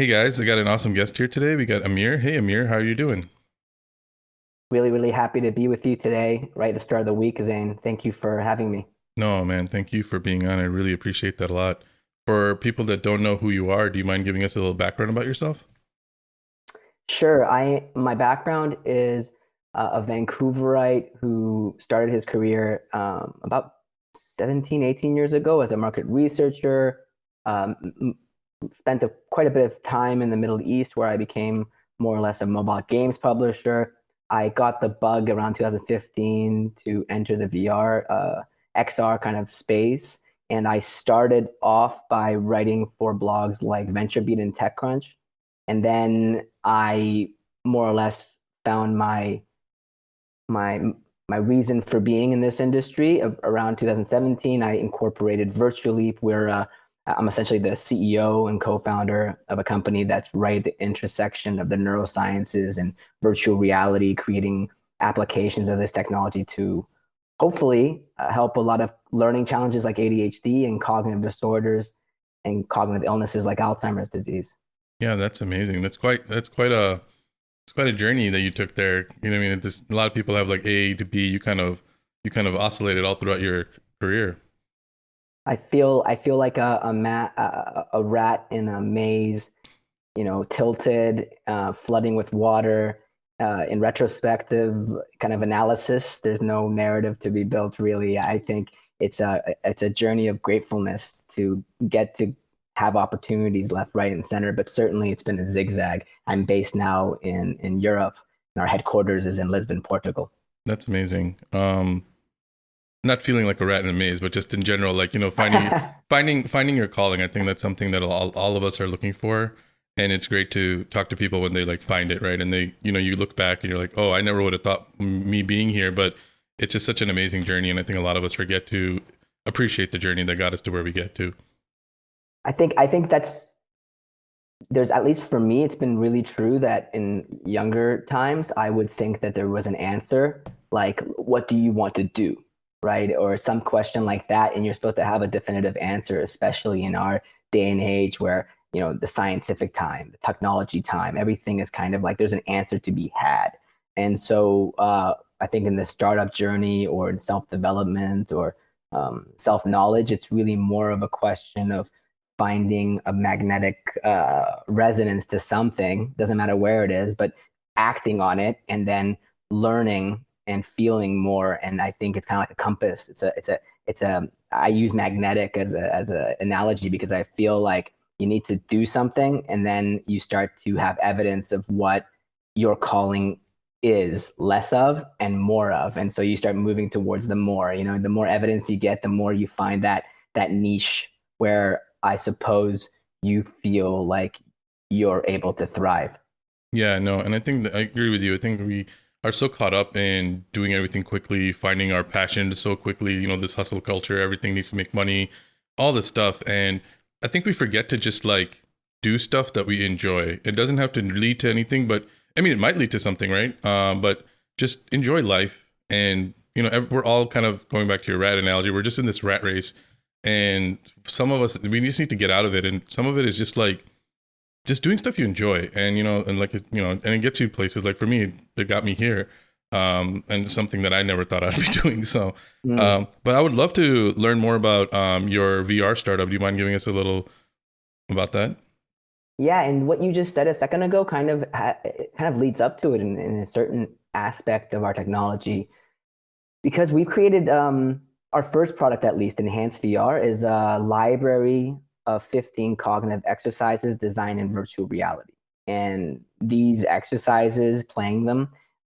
Hey guys, I got an awesome guest here today. We got Amir. Hey Amir, how are you doing? Really, really happy to be with you today, right at the start of the week, Zane. Thank you for having me. No, man, thank you for being on. I really appreciate that a lot. For people that don't know who you are, do you mind giving us a little background about yourself? Sure, my background is a Vancouverite who started his career about 17, 18 years ago as a market researcher. Um, Spent quite a bit of time in the Middle East where I became more or less a mobile games publisher. I got the bug around 2015 to enter the VR, XR kind of space. And I started off by writing for blogs like VentureBeat and TechCrunch. And then I more or less found my my reason for being in this industry. Around 2017, I incorporated Virtuleap, where I'm essentially the CEO and co-founder of a company that's right at the intersection of the neurosciences and virtual reality, creating applications of this technology to hopefully help a lot of learning challenges like ADHD and cognitive disorders and cognitive illnesses like Alzheimer's disease. Yeah, that's amazing. It's quite a journey that you took there. You know what I mean? A lot of people have like A to B. You kind of oscillated all throughout your career. I feel like a rat in a maze, tilted, flooding with water. In retrospective kind of analysis, there's no narrative to be built really. I think it's a journey of gratefulness to get to have opportunities left, right, and center. But certainly, it's been a zigzag. I'm based now in Europe, and our headquarters is in Lisbon, Portugal. That's amazing. Not feeling like a rat in a maze, but just in general, like finding your calling. I think that's something that all of us are looking for, and it's great to talk to people when they like find it, right? And they, you look back and you're like, oh, I never would have thought me being here, but it's just such an amazing journey, and I think a lot of us forget to appreciate the journey that got us to where we get to. I think that's there's at least for me, it's been really true that in younger times, I would think that there was an answer, like, what do you want to do? Right. Or some question like that. And you're supposed to have a definitive answer, especially in our day and age where, the scientific time, the technology time, everything is kind of like there's an answer to be had. And so I think in the startup journey or in self development or self knowledge, it's really more of a question of finding a magnetic resonance to something, doesn't matter where it is, but acting on it and then learning and feeling more. And I think it's kind of like a compass. I use magnetic as a analogy because I feel like you need to do something and then you start to have evidence of what your calling is less of and more of. And so you start moving towards the more, the more evidence you get, the more you find that niche where I suppose you feel like you're able to thrive. Yeah, no, and I think that I agree with you. I think we are so caught up in doing everything quickly, finding our passion so quickly. This hustle culture, everything needs to make money, all this stuff, and I think we forget to just like do stuff that we enjoy. It doesn't have to lead to anything, but I mean, it might lead to something, right? But just enjoy life, and we're all kind of going back to your rat analogy. We're just in this rat race, and some of us we just need to get out of it, and some of it is just like just doing stuff you enjoy, and and like and it gets you places. Like for me, it got me here, and something that I never thought I'd be doing. So Mm. but I would love to learn more about your VR startup. Do you mind giving us a little about that? Yeah, and what you just said a second ago kind of leads up to it in a certain aspect of our technology because we've created our first product, at least enhanced VR, is a library of 15 cognitive exercises designed in virtual reality. And these exercises, playing them,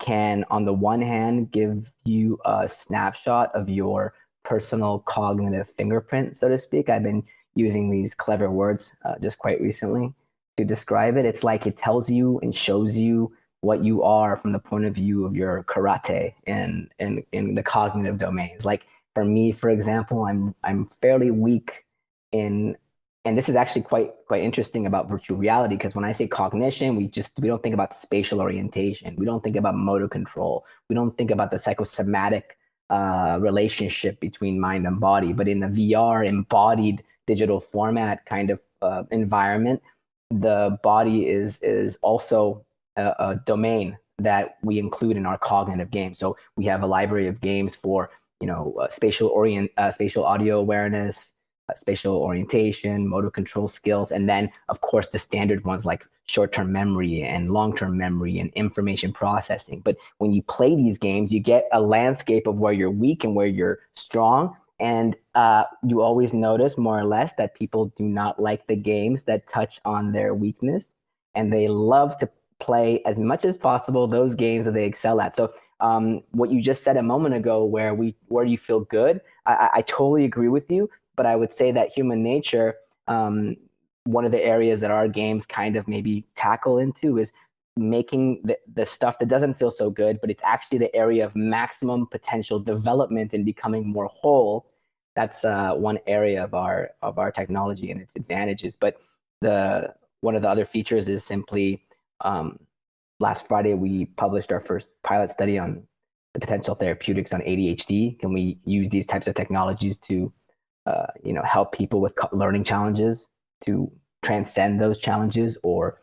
can, on the one hand, give you a snapshot of your personal cognitive fingerprint, so to speak. I've been using these clever words just quite recently to describe it. It's like it tells you and shows you what you are from the point of view of your karate in the cognitive domains. Like for me, for example, I'm fairly weak in, and this is actually quite interesting about virtual reality because when I say cognition, we don't think about spatial orientation, we don't think about motor control, we don't think about the psychosomatic relationship between mind and body. But in the VR embodied digital format kind of environment, the body is also a domain that we include in our cognitive games. So we have a library of games for spatial audio awareness, spatial orientation, motor control skills, and then of course the standard ones like short-term memory and long-term memory and information processing. But when you play these games, you get a landscape of where you're weak and where you're strong. And you always notice more or less that people do not like the games that touch on their weakness, and they love to play as much as possible those games that they excel at. So what you just said a moment ago, where you feel good, I totally agree with you. But I would say that human nature, one of the areas that our games kind of maybe tackle into is making the stuff that doesn't feel so good, but it's actually the area of maximum potential development and becoming more whole. That's one area of our technology and its advantages. But the one of the other features is simply last Friday we published our first pilot study on the potential therapeutics on ADHD. Can we use these types of technologies to help people with learning challenges to transcend those challenges, or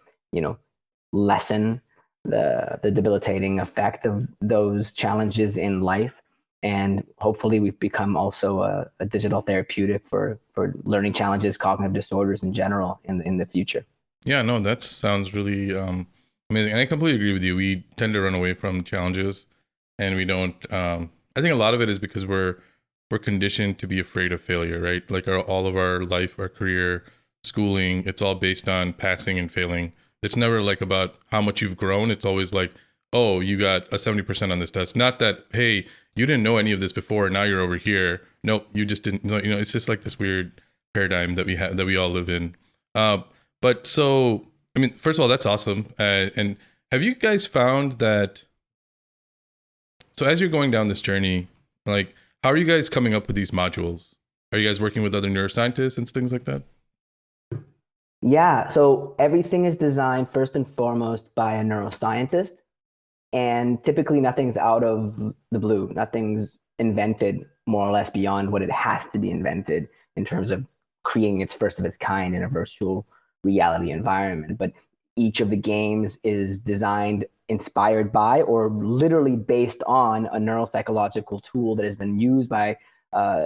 lessen the debilitating effect of those challenges in life? And hopefully we've become also a digital therapeutic for learning challenges, cognitive disorders in general in the future. Yeah, no, that sounds really amazing. And I completely agree with you. We tend to run away from challenges, and we don't. I think a lot of it is because we're conditioned to be afraid of failure, right? Like all of our life, our career, schooling, it's all based on passing and failing. It's never like about how much you've grown. It's always like, oh, you got a 70% on this test. Not that, hey, you didn't know any of this before, and now you're over here. Nope, you just didn't. It's just like this weird paradigm that we all live in. But so, I mean, first of all, that's awesome. And have you guys found that? So as you're going down this journey, like, how are you guys coming up with these modules? Are you guys working with other neuroscientists and things like that? Yeah, so everything is designed first and foremost by a neuroscientist, and typically nothing's out of the blue. Nothing's invented more or less beyond what it has to be invented in terms of creating its first of its kind in a virtual reality environment. But each of the games is designed, inspired by, or literally based on a neuropsychological tool that has been used by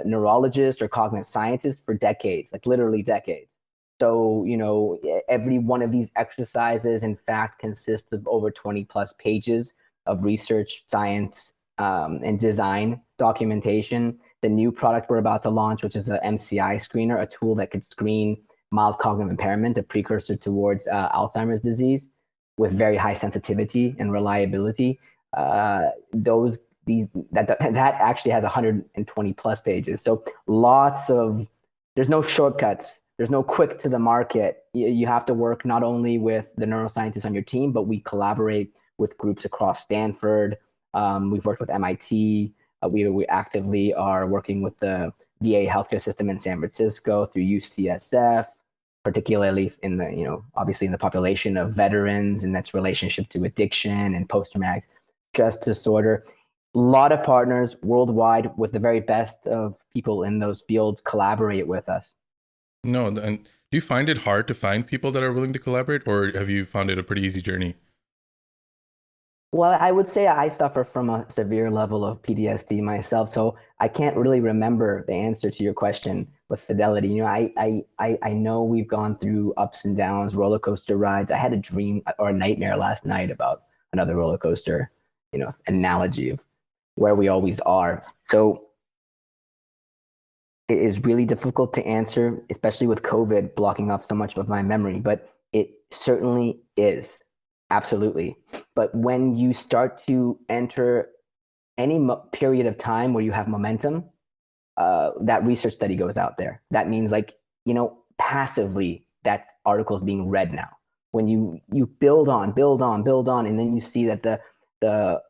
neurologists or cognitive scientists for decades, like literally decades. So, every one of these exercises, in fact, consists of over 20 plus pages of research, science, and design documentation. The new product we're about to launch, which is an MCI screener, a tool that could screen mild cognitive impairment, a precursor towards Alzheimer's disease, with very high sensitivity and reliability. That actually has 120 plus pages. So there's no shortcuts. There's no quick to the market. You have to work not only with the neuroscientists on your team, but we collaborate with groups across Stanford. We've worked with MIT. We actively are working with the VA healthcare system in San Francisco through UCSF, particularly obviously in the population of veterans and that's relationship to addiction and post-traumatic stress disorder. A lot of partners worldwide with the very best of people in those fields collaborate with us. No, and do you find it hard to find people that are willing to collaborate, or have you found it a pretty easy journey? Well, I would say I suffer from a severe level of PTSD myself, so I can't really remember the answer to your question with fidelity. I know we've gone through ups and downs, roller coaster rides. I had a dream or a nightmare last night about another roller coaster, analogy of where we always are. So it is really difficult to answer, especially with COVID blocking off so much of my memory, but it certainly is. Absolutely. But when you start to enter any period of time where you have momentum, that research study goes out there. That means passively that article is being read now. When you build on, and then you see that the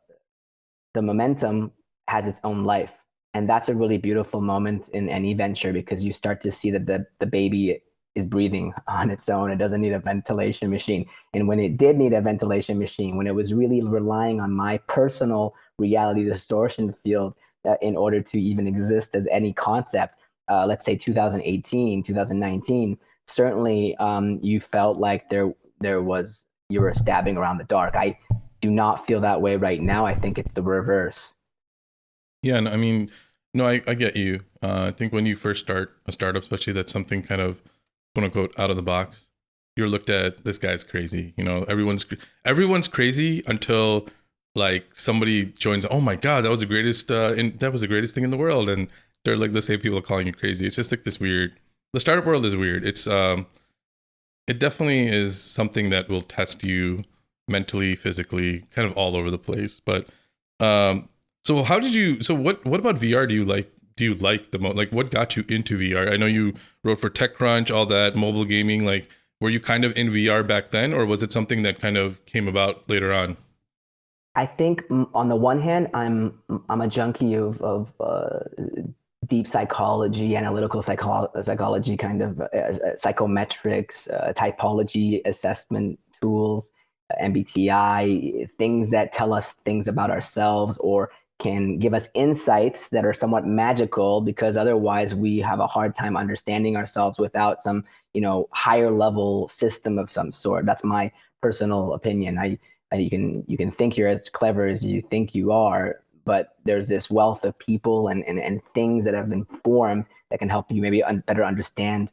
momentum has its own life. And that's a really beautiful moment in any venture, because you start to see that the baby is breathing on its own. It doesn't need a ventilation machine. And when it did need a ventilation machine, when it was really relying on my personal reality distortion field in order to even exist as any concept, let's say 2018, 2019, certainly you felt like there was you were stabbing around the dark. I do not feel that way right now. I think it's the reverse. Yeah, and I mean, no, I get you. I think when you first start a startup, especially that's something kind of quote unquote out of the box, you're looked at, this guy's crazy. You know, everyone's crazy until like somebody joins. Oh my god, that was the greatest. That was the greatest thing in the world, and they're like the same people calling you crazy. It's just like this weird. The startup world is weird. It definitely is something that will test you mentally, physically, kind of all over the place. But um, so how did you? So what about VR? Do you like? Do you like the most? Like, what got you into VR? I know you wrote for TechCrunch, all that mobile gaming. Like, were you kind of in VR back then, or was it something that kind of came about later on? I think on the one hand, I'm a junkie of deep psychology, analytical psychology, kind of psychometrics, typology assessment tools, MBTI, things that tell us things about ourselves or can give us insights that are somewhat magical because otherwise we have a hard time understanding ourselves without some, higher level system of some sort. That's my personal opinion. You can think you're as clever as you think you are, but there's this wealth of people and things that have been formed that can help you maybe better understand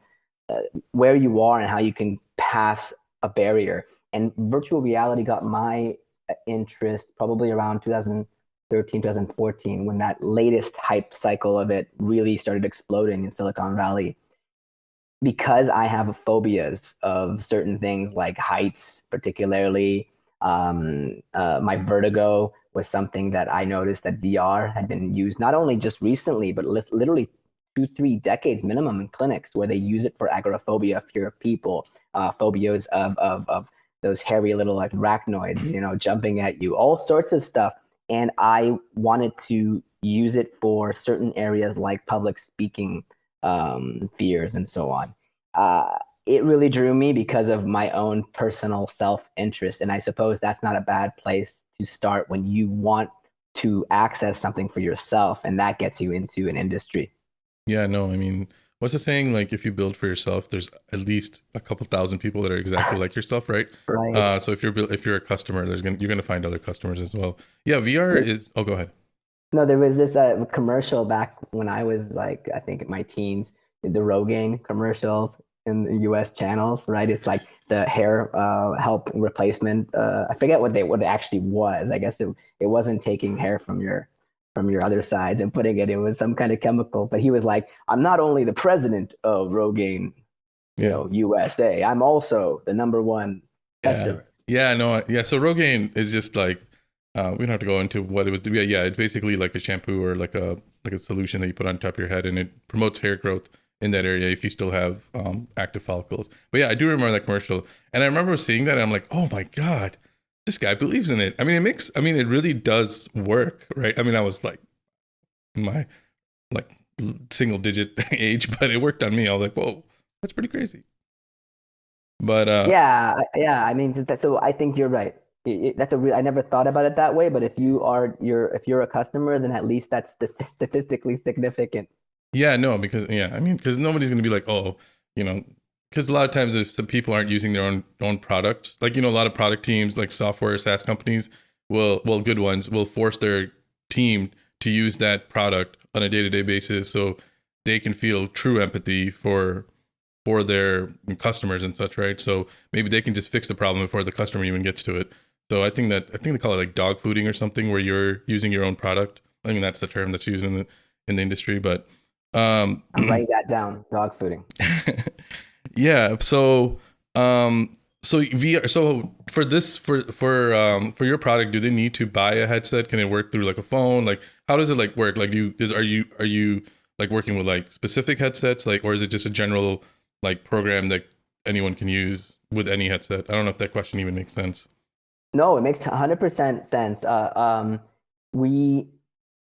where you are and how you can pass a barrier. And virtual reality got my interest probably around 2013, 2014, when that latest hype cycle of it really started exploding in Silicon Valley. Because I have phobias of certain things like heights, particularly, my vertigo was something that I noticed that VR had been used not only just recently, but literally 2, 3 decades minimum in clinics where they use it for agoraphobia, fear of people, phobias of those hairy little like arachnoids, jumping at you, all sorts of stuff. And I wanted to use it for certain areas like public speaking fears and so on. It really drew me because of my own personal self-interest. And I suppose that's not a bad place to start when you want to access something for yourself, and that gets you into an industry. Yeah, no, I mean, what's the saying? Like, if you build for yourself, there's at least a couple thousand people that are exactly like yourself, right? Right. So if you're a customer, you're gonna find other customers as well. Yeah, VR is. Oh, go ahead. No, there was this commercial back when I was like, I think in my teens, the Rogaine commercials in the U.S. channels, right? It's like the hair help replacement. I forget what it actually was. I guess it wasn't taking hair from your other sides and putting it. It was some kind of chemical. But he was like, I'm not only the president of Rogaine, Yeah, USA. I'm also the number one yeah, customer. yeah. No, yeah. So Rogaine is just like we don't have to go into what it was. Yeah, yeah. It's basically like a shampoo or like a solution that you put on top of your head, and it promotes hair growth in that area if you still have active follicles. But yeah, I do remember that commercial, and I remember seeing that, and I'm like, oh my god, this guy believes in it. I mean, it really does work, right? I mean, I was like in my like single digit age, but it worked on me. I was like, whoa, that's pretty crazy. But Yeah, yeah. I mean, so I think you're right. That's a real. I never thought about it that way, but if you're a customer, then at least that's statistically significant. yeah, no, because yeah, I mean, because nobody's gonna be like, oh, you know, because a lot of times if some people aren't using their own products, like a lot of product teams, like software SaaS companies, good ones will force their team to use that product on a day to day basis, so they can feel true empathy for their customers and such, right? So maybe they can just fix the problem before the customer even gets to it. So I think they call it like dog fooding or something, where you're using your own product. I mean, that's the term that's used in the industry, but um I'm writing that down. Dog fooding. yeah, so VR, so for this for your product, do they need to buy a headset? Can it work through like a phone? Like how does it like work? Like are you like working with like specific headsets, like, or is it just a general like program that anyone can use with any headset? I don't know if that question even makes sense. No, it makes 100% sense. We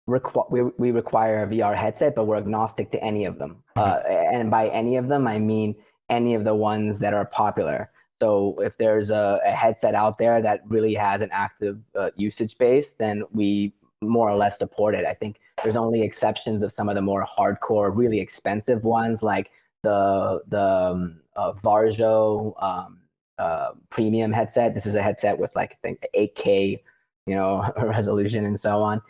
we require a VR headset, but we're agnostic to any of them. Okay. And by any of them, I mean any of the ones that are popular. So if there's a headset out there that really has an active usage base, then we more or less support it. I think there's only exceptions of some of the more hardcore, really expensive ones like Varjo premium headset. This is a headset with like I think 8K, resolution and so on.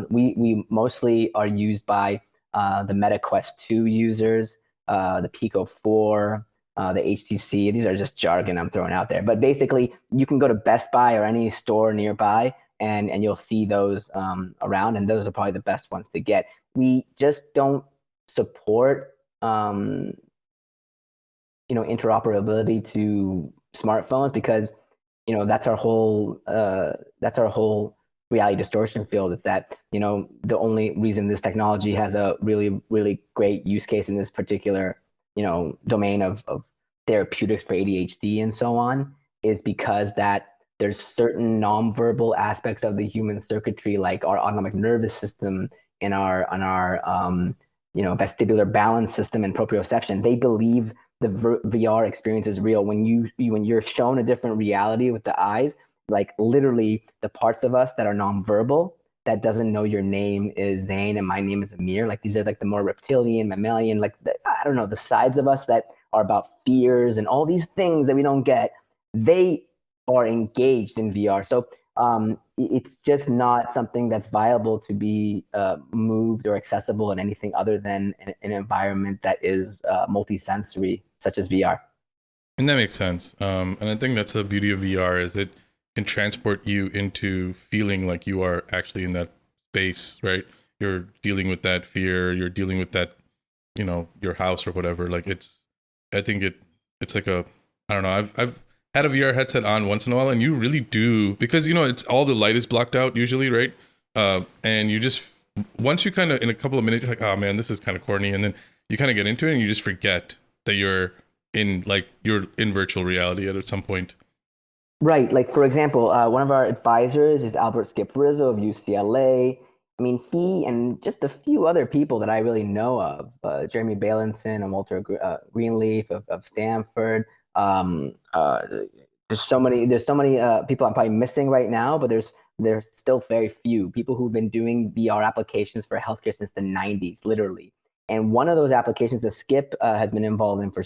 We mostly are used by the Meta Quest 2 users, the Pico 4, the HTC. These are just jargon I'm throwing out there. But basically, you can go to Best Buy or any store nearby, and you'll see those around, and those are probably the best ones to get. We just don't support interoperability to smartphones because that's our whole reality distortion field. It's that the only reason this technology has a really really great use case in this particular domain of therapeutics for ADHD and so on is because that there's certain nonverbal aspects of the human circuitry like our autonomic nervous system and our vestibular balance system and proprioception. They believe the VR experience is real when you're shown a different reality with the eyes. Like literally, the parts of us that are nonverbal, that doesn't know your name is Zane and my name is Amir. Like these are like the more reptilian, mammalian, like I don't know, the sides of us that are about fears and all these things that we don't get. They are engaged in VR. So it's just not something that's viable to be moved or accessible in anything other than an environment that is multisensory, such as VR. And that makes sense. And I think that's the beauty of VR is it can transport you into feeling like you are actually in that space, right? You're dealing with that fear, you're dealing with that, your house or whatever. Like I think it's like I don't know. I've had a VR headset on once in a while, and you really do because it's all the light is blocked out usually, right? And you just once you kind of in a couple of minutes, you're like, oh man, this is kind of corny, and then you kind of get into it, and you just forget that you're in virtual reality at some point. Right. Like, for example, one of our advisors is Albert Skip Rizzo of UCLA. I mean, he and just a few other people that I really know of, Jeremy Bailenson and Walter Greenleaf of Stanford. There's so many people I'm probably missing right now, but there's still very few people who've been doing VR applications for healthcare since the 90s, literally. And one of those applications that Skip has been involved in for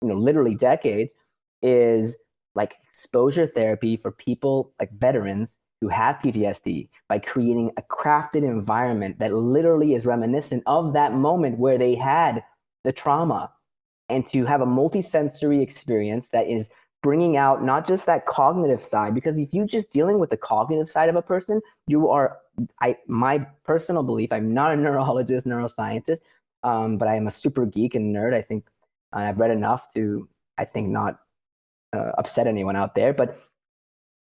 literally decades is like exposure therapy for people like veterans who have PTSD by creating a crafted environment that literally is reminiscent of that moment where they had the trauma, and to have a multisensory experience that is bringing out not just that cognitive side, because if you're just dealing with the cognitive side of a person, my personal belief, I'm not a neurologist, neuroscientist, but I am a super geek and nerd. I think I've read enough to, I think, not upset anyone out there, but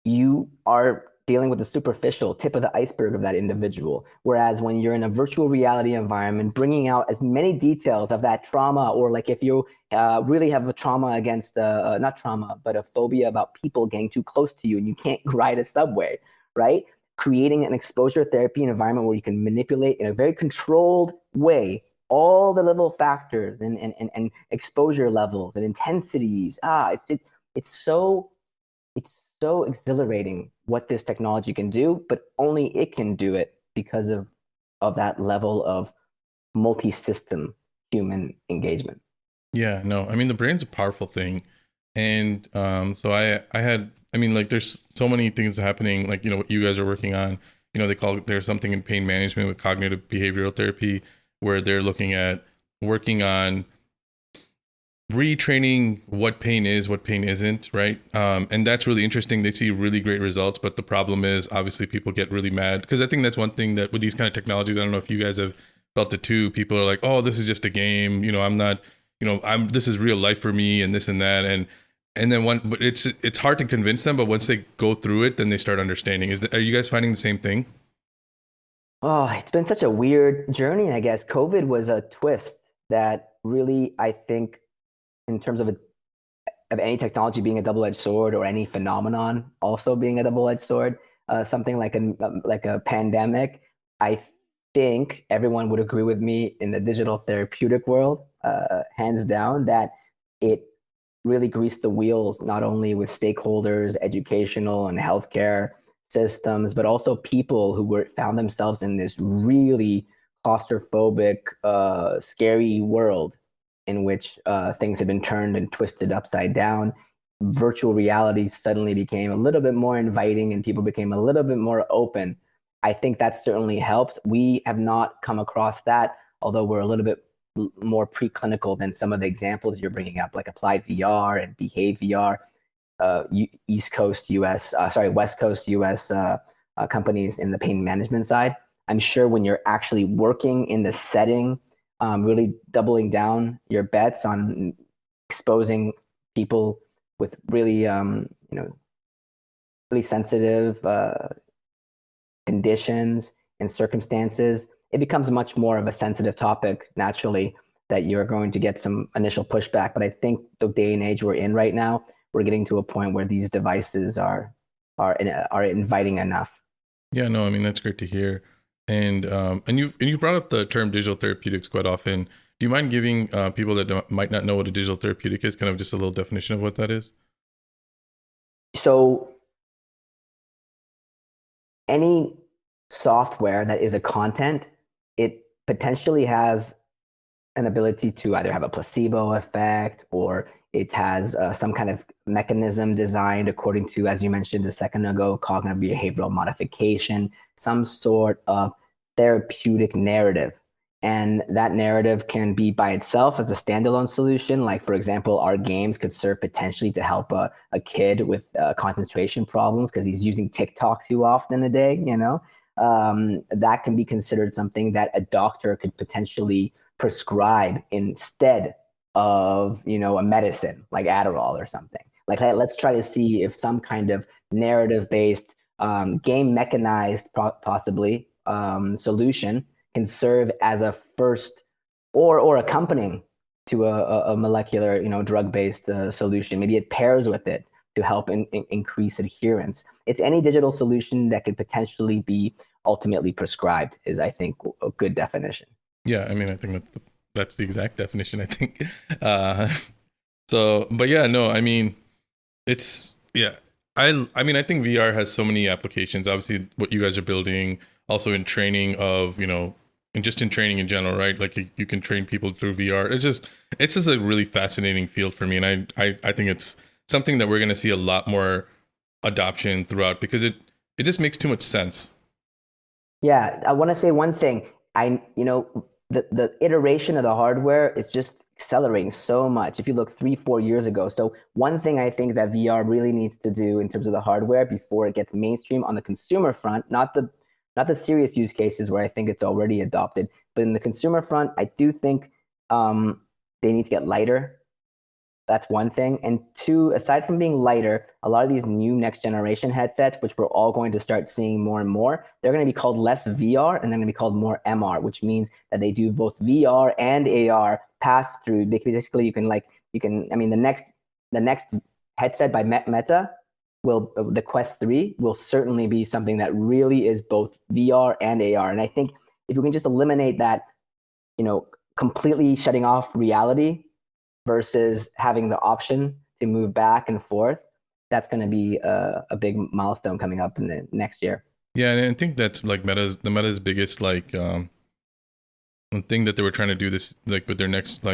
you are dealing with the superficial tip of the iceberg of that individual. Whereas when you're in a virtual reality environment, bringing out as many details of that trauma, or like if you really have a trauma against, not trauma, but a phobia about people getting too close to you and you can't ride a subway, right? Creating an exposure therapy environment where you can manipulate in a very controlled way all the little factors and exposure levels and intensities. It's so exhilarating what this technology can do, but only it can do it because of that level of multi-system human engagement. Yeah, no, I mean the brain's a powerful thing, and so I had I mean like there's so many things happening like what you guys are working on. They call there's something in pain management with cognitive behavioral therapy where they're looking at working on retraining what pain is, what pain isn't, right? And that's really interesting. They see really great results, but the problem is obviously people get really mad because I think that's one thing that with these kind of technologies, I don't know if you guys have felt it too. People are like, "Oh, this is just a game. I'm not. This is real life for me, and this and that." And then but it's hard to convince them. But once they go through it, then they start understanding. Are you guys finding the same thing? Oh, it's been such a weird journey, I guess. COVID was a twist that really, I think, in terms of any technology being a double-edged sword or any phenomenon also being a double-edged sword, something like a pandemic, I think everyone would agree with me in the digital therapeutic world, hands down, that it really greased the wheels not only with stakeholders, educational and healthcare systems, but also people who found themselves in this really claustrophobic, scary world in which things have been turned and twisted upside down, virtual reality suddenly became a little bit more inviting and people became a little bit more open. I think that certainly helped. We have not come across that, although we're a little bit more preclinical than some of the examples you're bringing up, like applied VR and behave VR. East Coast US, West Coast US companies in the pain management side. I'm sure when you're actually working in the setting, really doubling down your bets on exposing people with really, really sensitive conditions and circumstances, it becomes much more of a sensitive topic naturally that you're going to get some initial pushback. But I think the day and age we're in right now, we're getting to a point where these devices are inviting enough. Yeah, no, I mean that's great to hear. And you brought up the term digital therapeutics quite often. Do you mind giving people that might not know what a digital therapeutic is, kind of just a little definition of what that is? So any software that is a content, it potentially has an ability to either have a placebo effect or it has some kind of mechanism designed according to, as you mentioned a second ago, cognitive behavioral modification, some sort of therapeutic narrative. And that narrative can be by itself as a standalone solution. Like, for example, our games could serve potentially to help a kid with concentration problems because he's using TikTok too often a day, that can be considered something that a doctor could potentially prescribe instead of a medicine like Adderall or something. Like, let's try to see if some kind of narrative based game mechanized possibly solution can serve as a first or accompanying to a molecular drug based solution. Maybe it pairs with it to help increase adherence. It's any digital solution that could potentially be ultimately prescribed is, I think, a good definition. Yeah, I mean, I think that's the exact definition, I think. Uh, but yeah, no, I mean, it's, yeah. I mean, I think VR has so many applications. Obviously, what you guys are building, also in training of, and just in training in general, right? Like you can train people through VR. It's just a really fascinating field for me. And I think it's something that we're going to see a lot more adoption throughout because it just makes too much sense. Yeah, I want to say one thing. The iteration of the hardware is just accelerating so much. If you look 3-4 years ago, so one thing I think that VR really needs to do in terms of the hardware before it gets mainstream on the consumer front, not the serious use cases where I think it's already adopted, but in the consumer front, I do think they need to get lighter. That's one thing. And two, aside from being lighter, a lot of these new next generation headsets, which we're all going to start seeing more and more, they're going to be called less VR and they're going to be called more MR, which means that they do both VR and AR pass through. Basically, I mean, the next headset by Meta the Quest 3 will certainly be something that really is both VR and AR. And I think if we can just eliminate that, completely shutting off reality versus having the option to move back and forth, that's going to be a big milestone coming up in the next year. Yeah, and I think that's like Meta's biggest thing that they were trying to do this like with their next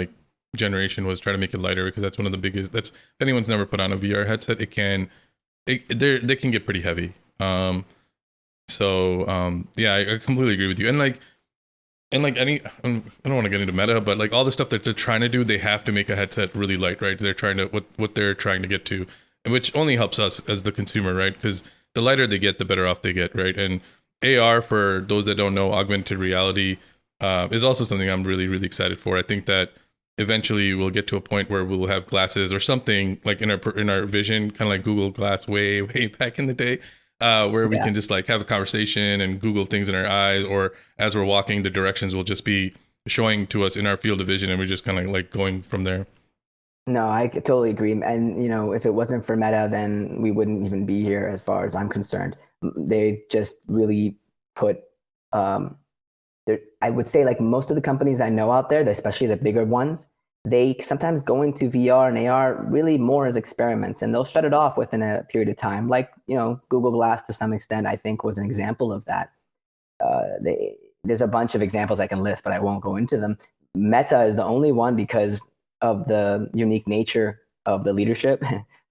generation was try to make it lighter because that's one of the biggest. That's if anyone's never put on a VR headset, they can get pretty heavy. Yeah, I completely agree with you. And I don't want to get into Meta, but like all the stuff that they're trying to do, they have to make a headset really light, right? They're trying to what they're trying to get to, which only helps us as the consumer, right? Because the lighter they get, the better off they get, right? And AR, for those that don't know, augmented reality, is also something I'm really, really excited for. I think that eventually we'll get to a point where we'll have glasses or something like in our vision, kind of like Google Glass way back in the day, where we can just like have a conversation and Google things in our eyes, or as we're walking, the directions will just be showing to us in our field of vision, and we're just kind of like going from there. No, I totally agree. And if it wasn't for Meta, then we wouldn't even be here, as far as I'm concerned. They've just really put. I would say like most of the companies I know out there, especially the bigger ones, they sometimes go into VR and AR really more as experiments, and they'll shut it off within a period of time. Like Google Glass to some extent, I think was an example of that. There's a bunch of examples I can list, but I won't go into them. Meta is the only one because of the unique nature of the leadership,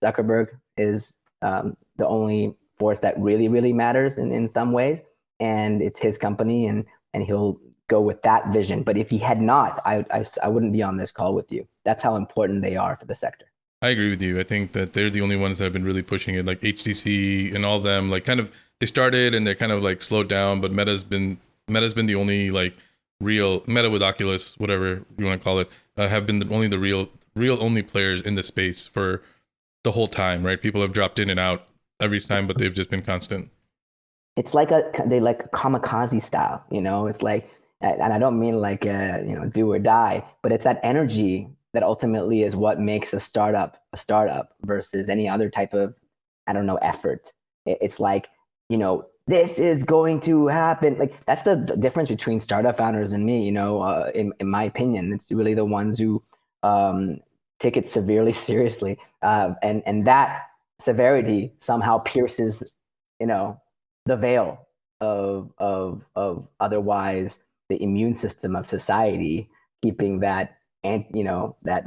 Zuckerberg is the only force that really matters in some ways, and it's his company, and he'll go with that vision. But if he had not, I wouldn't be on this call with you. That's how important they are for the sector. I agree with you. I think that they're the only ones that have been really pushing it, like HTC and all of them. Like, kind of, they started and they're kind of like slowed down, but Meta's been the only like real Meta with Oculus, whatever you want to call it, have been only the real only players in the space for the whole time, right? People have dropped in and out every time, but they've just been constant. It's like they like kamikaze style, you know. It's like, and I don't mean like do or die, but it's that energy that ultimately is what makes a startup versus any other type of, I don't know, effort. It's like, this is going to happen. Like, that's the difference between startup founders and me. In my opinion, it's really the ones who take it severely seriously, and that severity somehow pierces, the veil of otherwise the immune system of society, keeping that, and that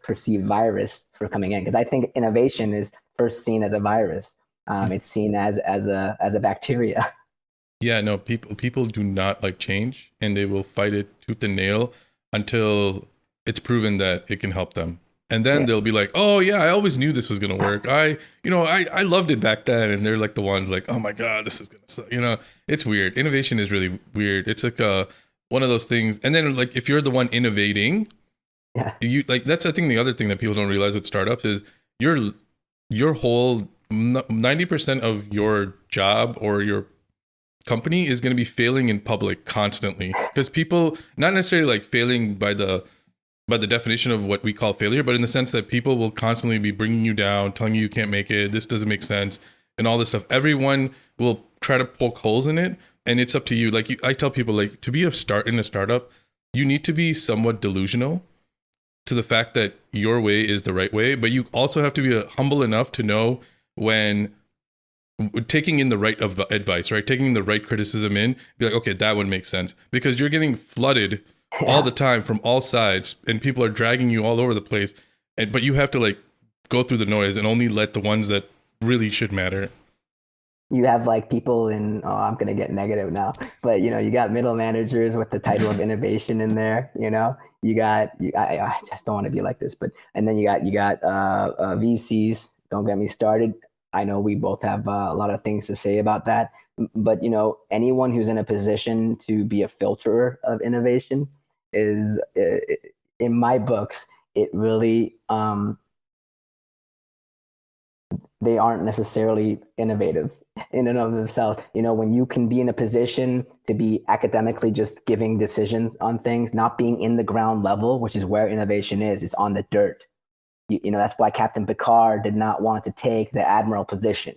perceived virus, for coming in. Because I think innovation is first seen as a virus. It's seen as a bacteria. Yeah, no, people do not like change, and they will fight it tooth and nail until it's proven that it can help them. And then Yeah. they'll be like, "Oh yeah, I always knew this was gonna work. I loved it back then." And they're like the ones like, "Oh my god, this is gonna suck." It's weird. Innovation is really weird. It's like one of those things. And then, like, if you're the one innovating, Yeah. you like, that's, I think, the other thing that people don't realize with startups is your whole 90% of your job or your company is going to be failing in public constantly, because people, not necessarily like failing by the definition of what we call failure, but in the sense that people will constantly be bringing you down, telling you can't make it, this doesn't make sense, and all this stuff. Everyone will try to poke holes in it, and it's up to you. Like, I tell people, like, to be in a startup, you need to be somewhat delusional to the fact that your way is the right way, but you also have to be humble enough to know when taking in the right of advice, right? Taking the right criticism in, be like, okay, that one makes sense, because you're getting flooded all the time from all sides, and people are dragging you all over the place. But you have to like go through the noise and only let the ones that really should matter. You have like people in, oh, I'm gonna get negative now, but you got middle managers with the title of innovation in there. I just don't want to be like this, but, and then you got VCs. Don't get me started. I know we both have a lot of things to say about that, but anyone who's in a position to be a filterer of innovation is, in my books, it really, they aren't necessarily innovative in and of themselves. When you can be in a position to be academically just giving decisions on things, not being in the ground level, which is where innovation is, it's on the dirt. That's why Captain Picard did not want to take the admiral position.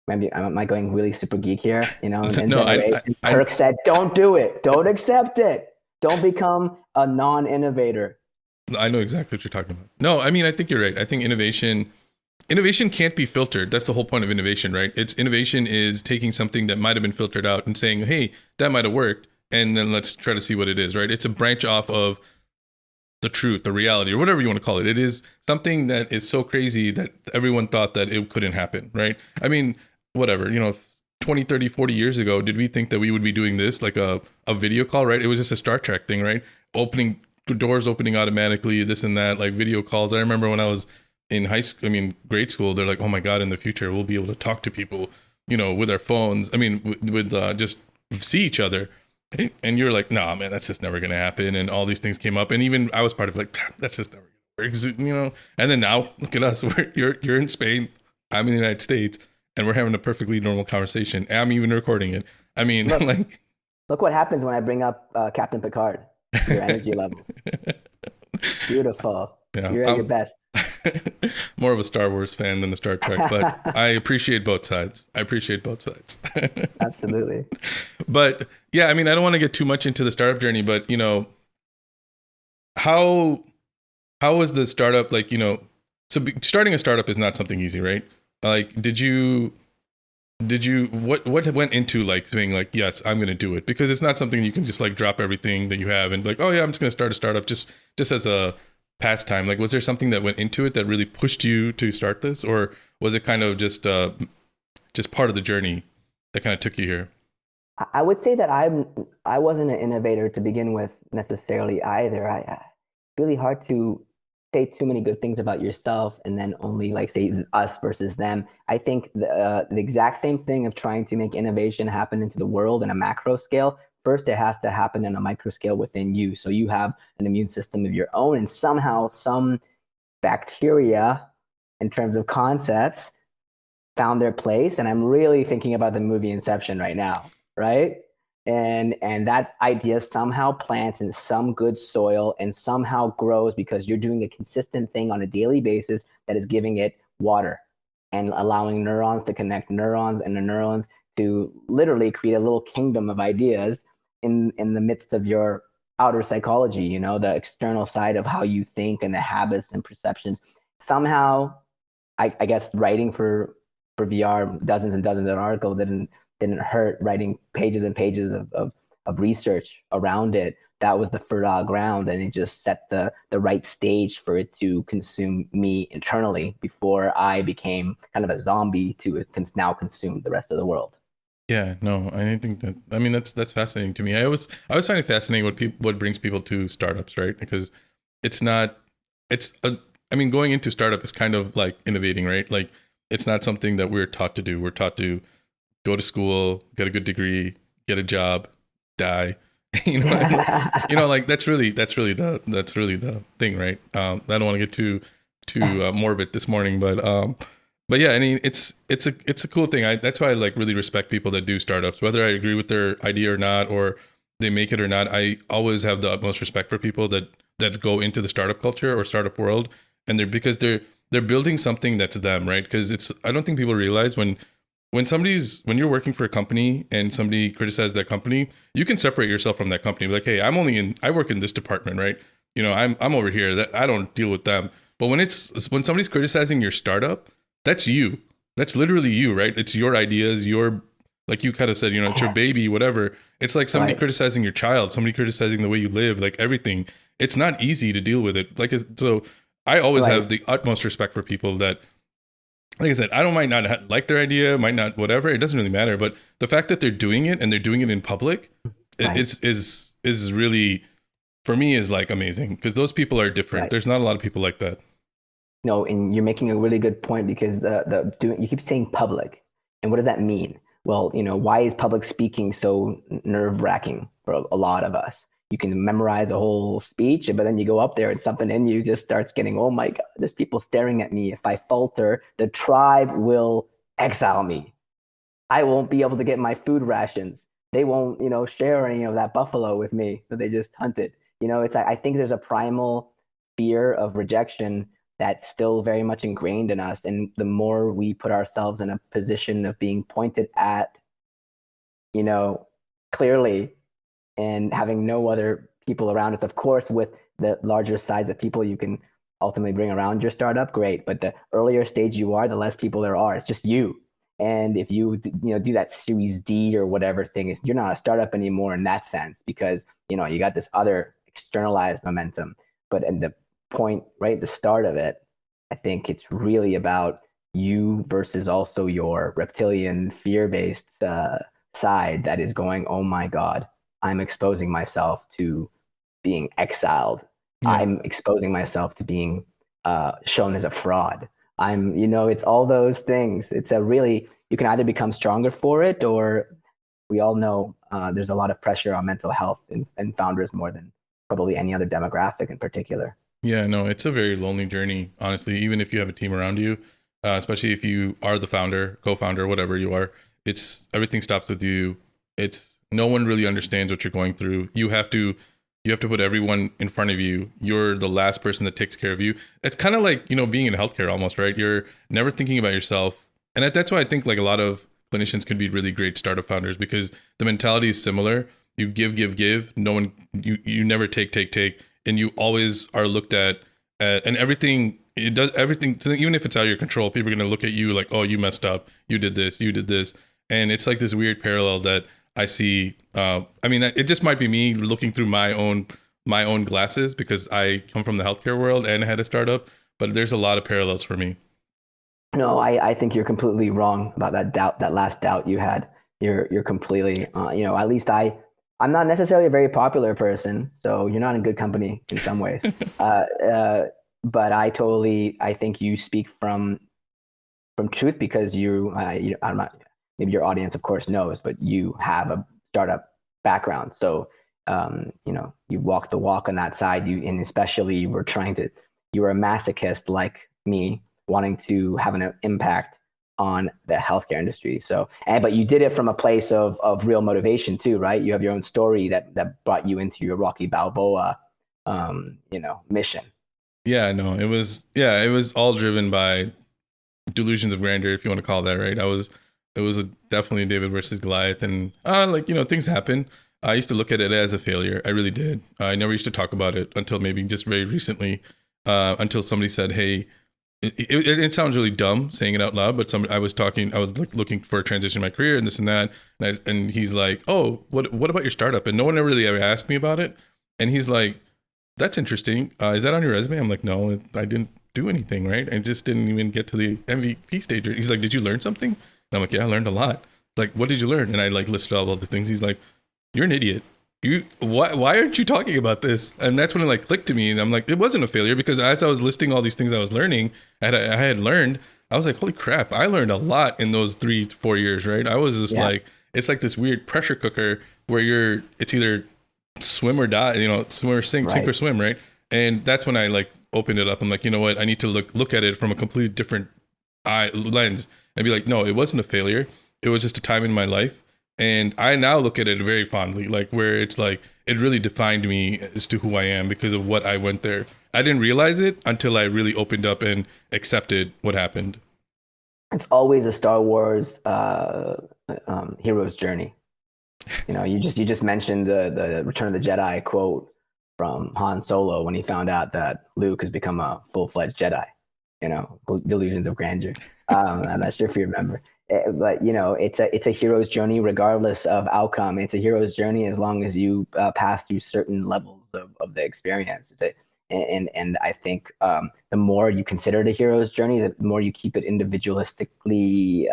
Maybe am I going really super geek here? In No, Generation, Kirk said, "Don't do it. Don't accept it. Don't become a non-innovator." I know exactly what you're talking about. No, I mean, I think you're right. I think innovation can't be filtered. That's the whole point of innovation, right? Innovation is taking something that might have been filtered out and saying, hey, that might have worked, and then let's try to see what it is, right? It's a branch off of the truth, the reality, or whatever you want to call it. It is something that is so crazy that everyone thought that it couldn't happen, right? I mean, whatever, 20, 30, 40 years ago, did we think that we would be doing this, like a video call, right? It was just a Star Trek thing, right? Doors opening automatically, this and that, like video calls. I remember when I was in grade school, they're like, oh my God, in the future, we'll be able to talk to people, with our phones. I mean, with just see each other. And you're like, nah, man, that's just never going to happen. And all these things came up. And even I was part of like, that's just never going to work, And then now look at us. You're in Spain. I'm in the United States, and we're having a perfectly normal conversation. I'm even recording it. I mean, look what happens when I bring up Captain Picard. Your energy levels. Beautiful. Yeah, you're at your best. More of a Star Wars fan than the Star Trek, but I appreciate both sides. Absolutely. But yeah, I mean, I don't want to get too much into the startup journey, but how was the startup, like, so starting a startup is not something easy, right? Like, did you what went into like saying like, yes, I'm going to do it? Because it's not something you can just like drop everything that you have and be like, oh yeah, I'm just going to start a startup just as a pastime. Like, was there something that went into it that really pushed you to start this, or was it kind of just part of the journey that kind of took you here? I would say that I wasn't an innovator to begin with necessarily either. It's really hard to say too many good things about yourself and then only like say us versus them. I think the exact same thing of trying to make innovation happen into the world in a macro scale. First, it has to happen in a micro scale within you. So you have an immune system of your own, and somehow some bacteria, in terms of concepts, found their place. And I'm really thinking about the movie Inception right now, right? And that idea somehow plants in some good soil and somehow grows because you're doing a consistent thing on a daily basis that is giving it water and allowing neurons to connect neurons and the neurons to literally create a little kingdom of ideas in the midst of your outer psychology, you know, the external side of how you think and the habits and perceptions. Somehow I guess writing for VR dozens and dozens of articles didn't hurt. Writing pages and pages of research around it, that was the fertile ground, and it just set the right stage for it to consume me internally before I became kind of a zombie to now consume the rest of the world. Yeah, no, I think that, I mean, that's fascinating to me. I was find it fascinating what brings people to startups, right? Because it's not, it's a, I mean, going into startup is kind of like innovating, right? Like, it's not something that we're taught to do. We're taught to go to school, get a good degree, get a job, die. Like that's really the thing, right? I don't want to get too morbid this morning, but yeah, I mean, it's a cool thing. That's why I like really respect people that do startups, whether I agree with their idea or not, or they make it or not. I always have the utmost respect for people that go into the startup culture or startup world, and they're building something that's them, right? Because I don't think people realize when you're working for a company and somebody criticizes that company, you can separate yourself from that company. Be like, hey, I work in this department, right? I'm over here. That I don't deal with them. But when somebody's criticizing your startup, that's you. That's literally you, right? It's your ideas, like you kind of said, it's your baby, whatever. It's like somebody Right, criticizing your child, somebody criticizing the way you live, like everything. It's not easy to deal with it. So I always have right, the utmost respect for people that, like I said, I don't might not like their idea, might not whatever. It doesn't really matter. But the fact that they're doing it and they're doing it in public right, is really, for me, is like amazing, because those people are different. right. There's not a lot of people like that. No, and you're making a really good point because you keep saying public, and what does that mean? Well, why is public speaking so nerve wracking for a lot of us? You can memorize a whole speech, but then you go up there and something in you just starts getting, oh my God, there's people staring at me. If I falter, the tribe will exile me. I won't be able to get my food rations. They won't, share any of that buffalo with me that they just hunted. It's I think there's a primal fear of rejection that's still very much ingrained in us. And the more we put ourselves in a position of being pointed at, you know, clearly and having no other people around us, of course, with the larger size of people you can ultimately bring around your startup, great. But the earlier stage you are, the less people there are. It's just you. And if you do that Series D or whatever thing, you're not a startup anymore in that sense because you got this other externalized momentum. But at the point, right, the start of it, I think it's really about you versus also your reptilian fear-based side that is going, oh my God, I'm exposing myself to being exiled. Yeah. I'm exposing myself to being shown as a fraud. It's all those things. It's a really, you can either become stronger for it, or we all know there's a lot of pressure on mental health and founders more than probably any other demographic in particular. Yeah, no, it's a very lonely journey, honestly, even if you have a team around you, especially if you are the founder, co-founder, whatever you are. It's everything stops with you. It's no one really understands what you're going through. You have to put everyone in front of you. You're the last person that takes care of you. It's kind of like, being in healthcare almost, right? You're never thinking about yourself. And that's why I think like a lot of clinicians can be really great startup founders, because the mentality is similar. You give, give, give. No one, you never take, take, take. And you always are looked at, and everything, it does everything, even if it's out of your control, people are going to look at you like, oh, you messed up. You did this, you did this. And it's like this weird parallel that I see. I mean, it just might be me looking through my own glasses because I come from the healthcare world and had a startup. But there's a lot of parallels for me. No, I think you're completely wrong about that doubt, that last doubt you had. You're completely, at least I'm not necessarily a very popular person, so you're not in good company in some ways. Uh, uh, but I think you speak from truth because I'm not, maybe your audience, of course, knows, but you have a startup background. So, you've walked the walk on that side. And especially you were a masochist like me, wanting to have an impact on the healthcare industry. So, but you did it from a place of real motivation too, right? You have your own story that brought you into your Rocky Balboa, mission. Yeah, no, it was all driven by delusions of grandeur, if you want to call that, right? It was definitely David versus Goliath, and like things happen. I used to look at it as a failure. I really did. I never used to talk about it until maybe just very recently, until somebody said, "Hey." It sounds really dumb saying it out loud, but I was like looking for a transition in my career and this and that, and he's like, "Oh, what about your startup?" And no one really ever asked me about it, and he's like, "That's interesting. Is that on your resume?" I'm like, "No, I didn't do anything, right? I just didn't even get to the MVP stage." He's like, "Did you learn something?" And I'm like, "Yeah, I learned a lot." Like, "What did you learn?" And I like listed all the things. He's like, "You're an idiot. Why aren't you talking about this?" And that's when it like clicked to me, and I'm like, it wasn't a failure because as I was listing all these things I was learning, I had learned, I was like, holy crap, I learned a lot in those 3 to 4 years, right? I was just Yeah. like, it's like this weird pressure cooker where it's either swim or die, swim or sink or Right. swim, right? And that's when I like opened it up. I'm like, you know what? I need to look at it from a completely different eye lens and be like, no, it wasn't a failure. It was just a time in my life. And I now look at it very fondly, like where it's like it really defined me as to who I am because of what I went there. I didn't realize it until I really opened up and accepted what happened. It's always a Star Wars hero's journey. You just mentioned the Return of the Jedi quote from Han Solo when he found out that Luke has become a full-fledged Jedi. Delusions of grandeur. I'm not sure if you remember, but it's a hero's journey regardless of outcome. It's a hero's journey as long as you pass through certain levels of the experience. And I think the more you consider it a hero's journey, the more you keep it individualistically,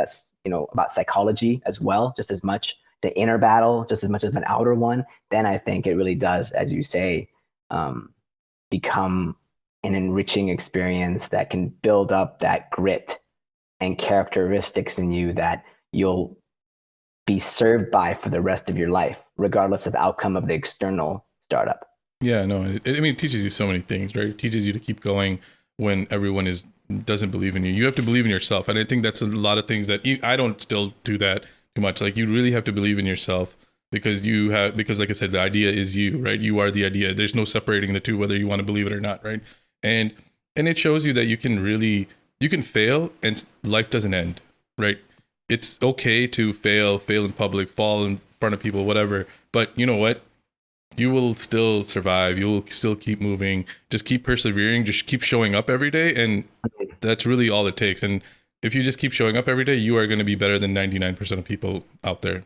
about psychology as well, just as much the inner battle, just as much as an outer one, then I think it really does, as you say, um, become an enriching experience that can build up that grit and characteristics in you that you'll be served by for the rest of your life, regardless of outcome of the external startup. Yeah, no, I mean, it teaches you so many things, right? It teaches you to keep going when everyone doesn't believe in you. You have to believe in yourself, and I think that's a lot of things that I don't still do that too much. Like you really have to believe in yourself because, like I said, the idea is you, right? You are the idea. There's no separating the two, whether you want to believe it or not, right? And it shows you that you can fail, and life doesn't end, right? It's okay to fail in public, fall in front of people, whatever. But you know what? You will still survive. You will still keep moving. Just keep persevering. Just keep showing up every day. And that's really all it takes. And if you just keep showing up every day, you are going to be better than 99% of people out there.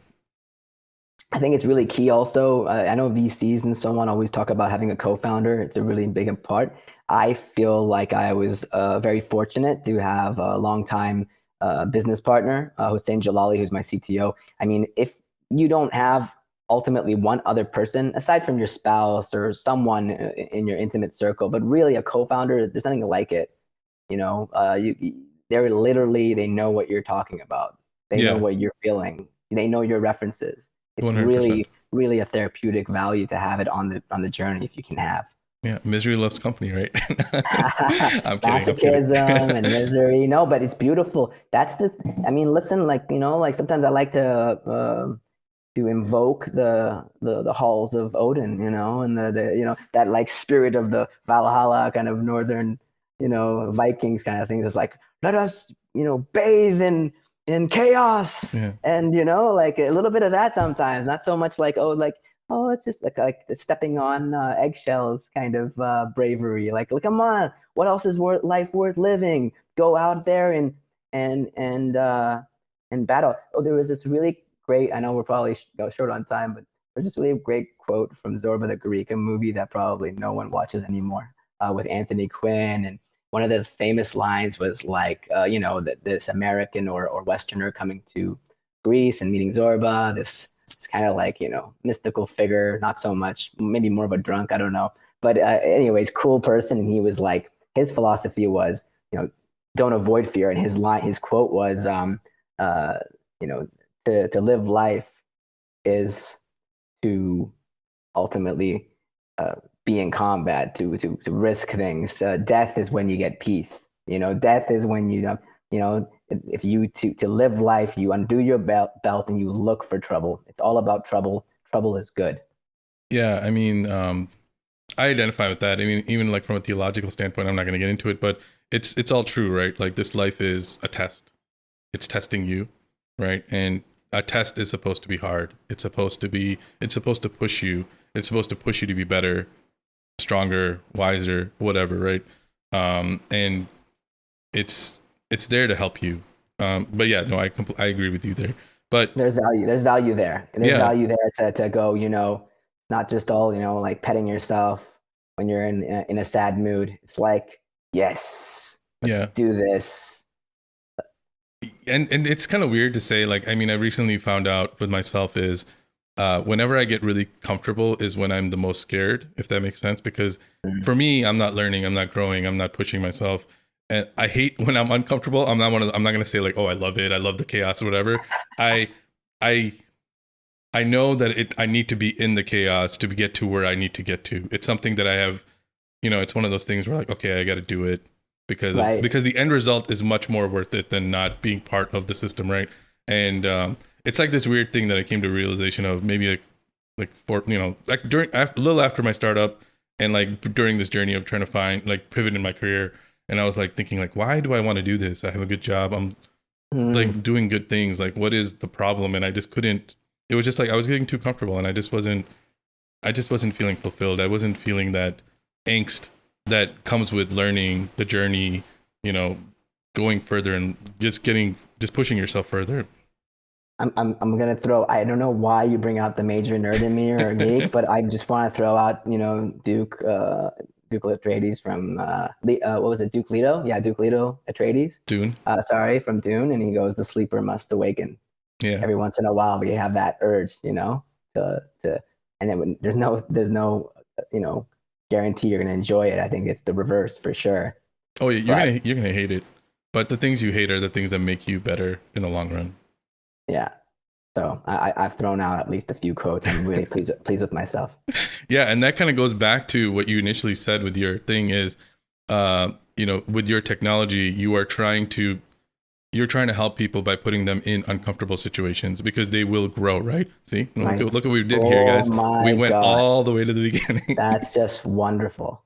I think it's really key also. I know VCs and so on always talk about having a co-founder. It's a really big part. I feel like I was very fortunate to have a longtime business partner, Hussein Jalali, who's my CTO. I mean, if you don't have ultimately one other person, aside from your spouse or someone in your intimate circle, but really a co-founder, there's nothing like it. They know what you're talking about. They know Yeah, what you're feeling. They know your references. It's 100%. really, really a therapeutic value to have it on the journey if you can have. Yeah, misery loves company, right? I'm kidding. I'm kidding. Masochism and misery. No, but it's beautiful. I mean, listen, like sometimes I like to invoke the halls of Odin, and the that like spirit of the Valhalla kind of northern, Vikings kind of things. It's like, let us, bathe in chaos, Yeah, and like a little bit of that sometimes. Not so much like, oh, it's just like the stepping on eggshells kind of bravery. Like, come on, what else is life worth living? Go out there and in battle. Oh, there was this really great. I know we're probably short on time, but there's this really great quote from Zorba the Greek, a movie that probably no one watches anymore, with Anthony Quinn. And one of the famous lines was like, that this American or Westerner coming to Greece and meeting Zorba, this kind of like, mystical figure, not so much, maybe more of a drunk, I don't know. But anyways, cool person. And he was like, his philosophy was, don't avoid fear. And his quote was, uh, to live life is to ultimately be in combat, to risk things. Death is when you get peace. Death is when if you to live life, you undo your belt and you look for trouble. It's all about trouble. Trouble is good. Yeah, I mean, I identify with that. I mean, even like from a theological standpoint, I'm not going to get into it, but it's all true, right? Like this life is a test. It's testing you, right? And a test is supposed to be hard. It's supposed to push you. It's supposed to push you to be better, stronger, wiser, whatever, right? And it's there to help you. But yeah, no, I agree with you there. But there's value. There's value there. There's yeah, value there to go. Not just all like petting yourself when you're in a sad mood. It's like, yes, let's yeah. do this. And it's kind of weird to say, like, I mean, I recently found out with myself is whenever I get really comfortable is when I'm the most scared, if that makes sense. Because for me, I'm not learning, I'm not growing, I'm not pushing myself. And I hate when I'm uncomfortable. I'm not going to say like, oh, I love it, I love the chaos or whatever. I I know that I need to be in the chaos to get to where I need to get to. It's something that I have, it's one of those things where like, okay, I got to do it because because the end result is much more worth it than not being part of the system, right? And it's like this weird thing that I came to a realization of maybe a little after my startup and like during this journey of trying to find like pivot in my career, and I was like thinking like, why do I want to do this? I have a good job. I'm like doing good things. Like, what is the problem? And I just couldn't. It was just like I was getting too comfortable, and I just wasn't feeling fulfilled. I wasn't feeling that angst that comes with learning the journey, going further and just pushing yourself further. I'm gonna throw. I don't know why you bring out the major nerd in me or geek, but I just want to throw out Duke Atreides from what was it, Duke Leto? Yeah, Duke Leto Atreides. Dune. From Dune, and he goes, "The sleeper must awaken." Yeah. Every once in a while, we have that urge, to and then when there's no guarantee you're gonna enjoy it. I think it's the reverse for sure. Oh yeah, you're gonna hate it, but the things you hate are the things that make you better in the long run. Yeah. So I've thrown out at least a few quotes. I'm really pleased with myself. Yeah, and that kind of goes back to what you initially said with your thing is, with your technology, you're trying to help people by putting them in uncomfortable situations because they will grow, right? See, look what we did here, guys. We went all the way to the beginning. That's just wonderful.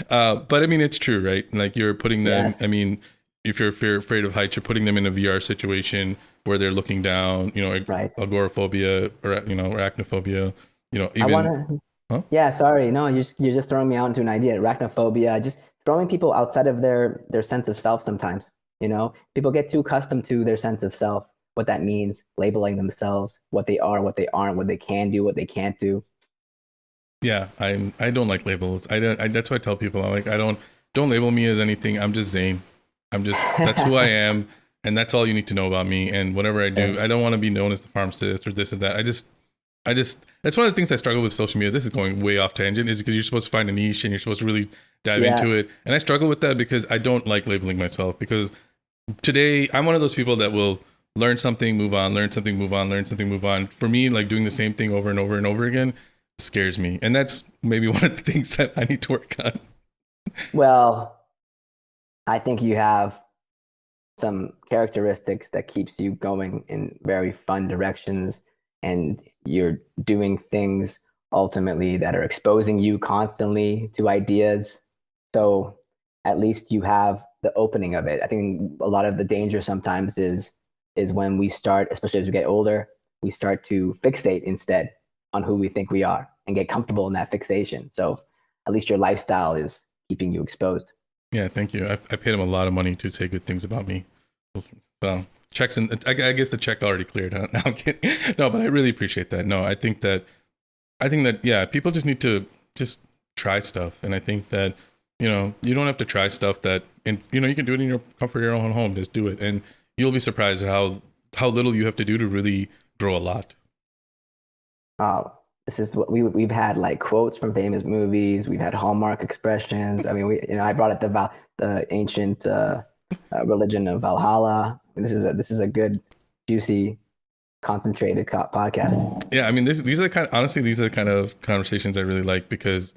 But I mean, it's true, right? Like you're putting them. Yes. I mean, if you're afraid of heights, you're putting them in a VR situation where they're looking down, agoraphobia or arachnophobia, even. Yeah, sorry. No, you're just throwing me out into an idea. Arachnophobia, just throwing people outside of their sense of self sometimes. People get too accustomed to their sense of self, what that means, labeling themselves, what they are, what they aren't, what they can do, what they can't do. Yeah, I don't like labels. That's why I tell people, I'm like, don't label me as anything. I'm just Zane. That's who I am. And that's all you need to know about me. And whatever I do, I don't want to be known as the pharmacist or this or that. That's one of the things I struggle with social media. This is going way off tangent, is because you're supposed to find a niche and you're supposed to really dive into it. And I struggle with that because I don't like labeling myself, because today I'm one of those people that will learn something, move on, learn something, move on, learn something, move on. For me, like doing the same thing over and over and over again scares me. And that's maybe one of the things that I need to work on. Well, I think you have some characteristics that keeps you going in very fun directions, and you're doing things ultimately that are exposing you constantly to ideas. So at least you have the opening of it. I think a lot of the danger sometimes is when we start, especially as we get older, we start to fixate instead on who we think we are and get comfortable in that fixation. So at least your lifestyle is keeping you exposed. Yeah, thank you. I paid him a lot of money to say good things about me. So checks in. I guess the check already cleared. Huh? No, I'm kidding. No, but I really appreciate that. No, I think that yeah, people just need to just try stuff, and I think that you don't have to try stuff that, and you can do it in your comfort of your own home. Just do it, and you'll be surprised at how little you have to do to really grow a lot. Uh, this is what we've had like quotes from famous movies. We've had Hallmark expressions. I mean, I brought it the ancient religion of Valhalla. This is a good, juicy, concentrated podcast. Yeah, I mean, these are the kind. Honestly, these are the kind of conversations I really like because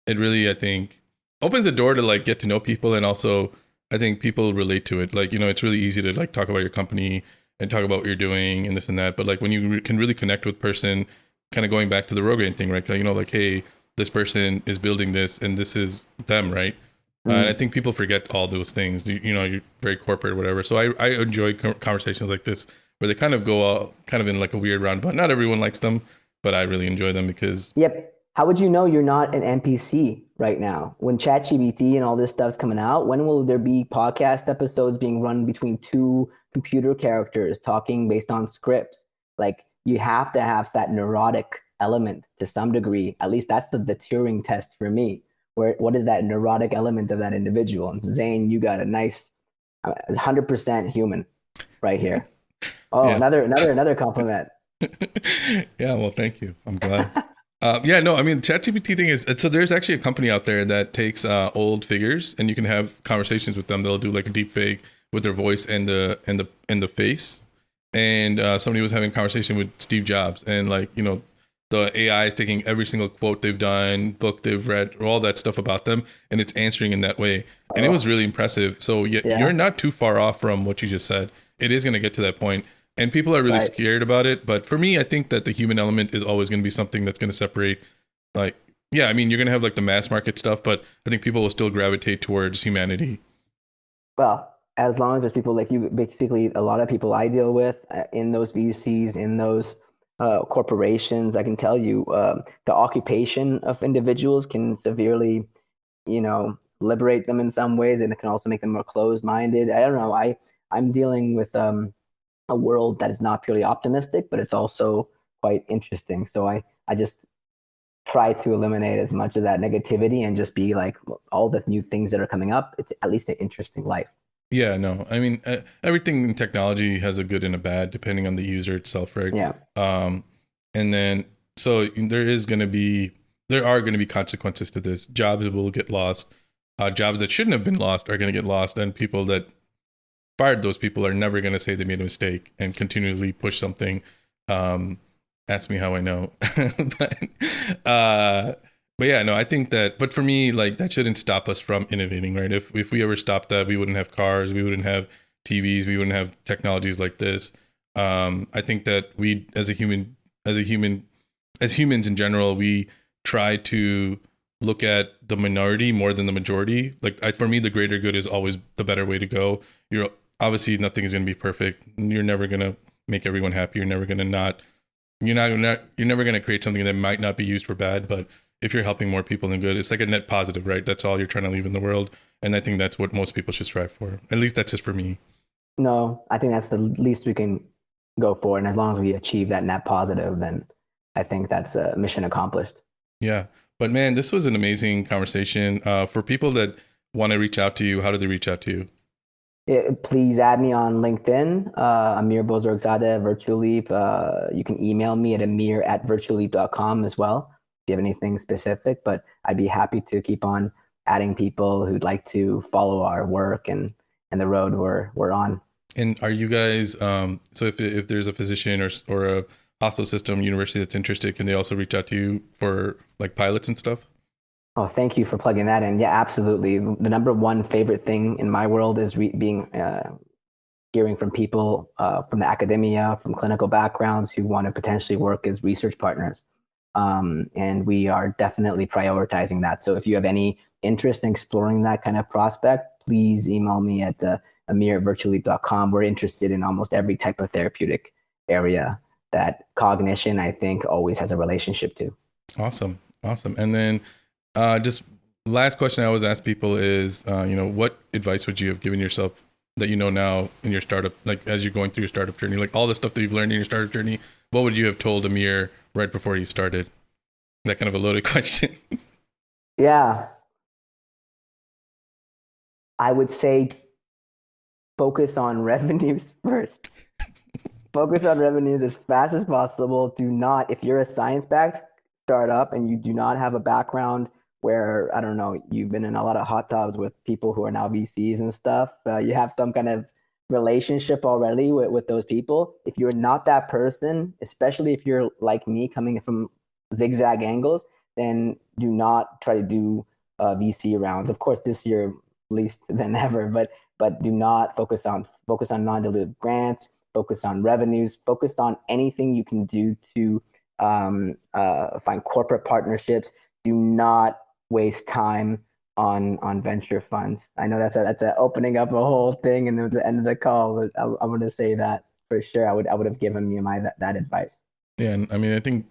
it really, I think, opens the door to like get to know people, and also I think people relate to it. Like, it's really easy to like talk about your company and talk about what you're doing and this and that, but like when you can really connect with person, kind of going back to the Rogaine thing, right? Like, hey, this person is building this, and this is them, right? And I think people forget all those things. You're very corporate or whatever. So I enjoy conversations like this where they kind of go all kind of in like a weird roundabout. Not everyone likes them, but I really enjoy them because Yep. How would you know you're not an NPC right now? When ChatGPT and all this stuff's coming out, when will there be podcast episodes being run between two computer characters talking based on scripts? Like you have to have that neurotic element to some degree. At least that's the Turing test for me. What is that neurotic element of that individual? And Zane, you got a nice 100% human right here. Oh, yeah. another compliment. Yeah, well, thank you. I'm glad. Yeah, no, I mean, ChatGPT thing is, so there's actually a company out there that takes old figures, and you can have conversations with them. They'll do like a deep fake with their voice and the face. And somebody was having a conversation with Steve Jobs, and like, the AI is taking every single quote they've done, book they've read, all that stuff about them, and it's answering in that way. And it was really impressive. So yeah, you're not too far off from what you just said. It is going to get to that point. And people are really scared about it. But for me, I think that the human element is always going to be something that's going to separate. Like, yeah, I mean, you're going to have like the mass market stuff, but I think people will still gravitate towards humanity. Well, as long as there's people like you, basically a lot of people I deal with in those VCs, in those corporations, I can tell you the occupation of individuals can severely, liberate them in some ways, and it can also make them more closed-minded. I don't know. I'm dealing with a world that is not purely optimistic, but it's also quite interesting. So I just try to eliminate as much of that negativity and just be like all the new things that are coming up. It's at least an interesting life. Yeah, no, I mean, everything in technology has a good and a bad depending on the user itself, right? Yeah. And then, so there are going to be consequences to this. Jobs will get lost. Jobs that shouldn't have been lost are going to get lost. And people that fired those people are never going to say they made a mistake and continually push something. Ask me how I know. But yeah, no, I think that, but for me, like that shouldn't stop us from innovating, right? If we ever stopped that, we wouldn't have cars, we wouldn't have TVs, we wouldn't have technologies like this. I think that we, as humans in general, we try to look at the minority more than the majority. Like for me, the greater good is always the better way to go. You're obviously nothing is going to be perfect. You're never going to make everyone happy. You're never going to create something that might not be used for bad, but if you're helping more people than good, it's like a net positive, right? That's all you're trying to leave in the world. And I think that's what most people should strive for. At least that's just for me. No, I think that's the least we can go for. And as long as we achieve that net positive, then I think that's a mission accomplished. Yeah. But man, this was an amazing conversation. For people that want to reach out to you, how do they reach out to you? Yeah, please add me on LinkedIn, Amir Bozorgzadeh, Virtuleap. You can email me at amir@virtuleap.com as well if you have anything specific, but I'd be happy to keep on adding people who'd like to follow our work and the road we're on. And are you guys, so if there's a physician or a hospital system, university that's interested, can they also reach out to you for like pilots and stuff? Oh, thank you for plugging that in. Yeah, absolutely. The number one favorite thing in my world is hearing from people from the academia, from clinical backgrounds who want to potentially work as research partners. And we are definitely prioritizing that. So if you have any interest in exploring that kind of prospect, please email me at amir@virtuleap.com. We're interested in almost every type of therapeutic area that cognition, I think, always has a relationship to. Awesome. And then just last question I always ask people is, what advice would you have given yourself that you know now in your startup, like as you're going through your startup journey, like all the stuff that you've learned in your startup journey, what would you have told Amir right before you started? That kind of a loaded question. Yeah, I would say focus on revenues first. Focus on revenues as fast as possible. Do not, if you're a science-backed startup and you do not have a background where, I don't know, you've been in a lot of hot tubs with people who are now VCs and stuff, you have some kind of relationship already with those people. If you're not that person, especially if you're like me coming from zigzag angles, then do not try to do VC rounds. Of course, this year least than ever, but do not focus on non-dilutive grants, focus on revenues, focus on anything you can do to find corporate partnerships. Do not waste time on venture funds. I know that's a opening up a whole thing and the end of the call, but I'm going to say that for sure. I would have given me that advice. Yeah, and I mean, I think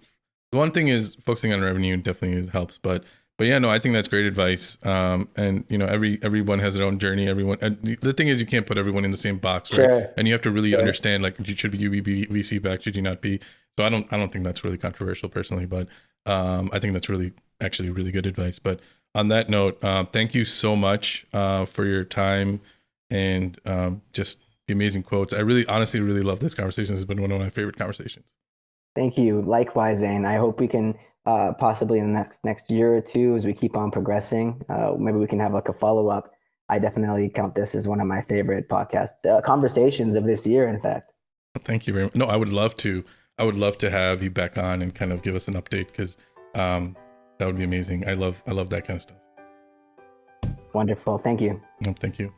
the one thing is focusing on revenue definitely helps, but yeah, no, I think that's great advice. And you know, everyone has their own journey. Everyone, the thing is, you can't put everyone in the same box, right? Sure. And you have to really Sure. understand, like, should you be VC backed? Should you not be? So I don't think that's really controversial personally, but I think that's really actually really good advice. But on that note, thank you so much for your time and just the amazing quotes. I really, honestly, really love this conversation. This has been one of my favorite conversations. Thank you. Likewise, Zane. I hope we can possibly in the next year or two, as we keep on progressing, maybe we can have like a follow up. I definitely count this as one of my favorite podcast conversations of this year. In fact, Thank you very much. No, I would love to. I would love to have you back on and kind of give us an update because that would be amazing. I love that kind of stuff. wonderful. Thank you. No, thank you.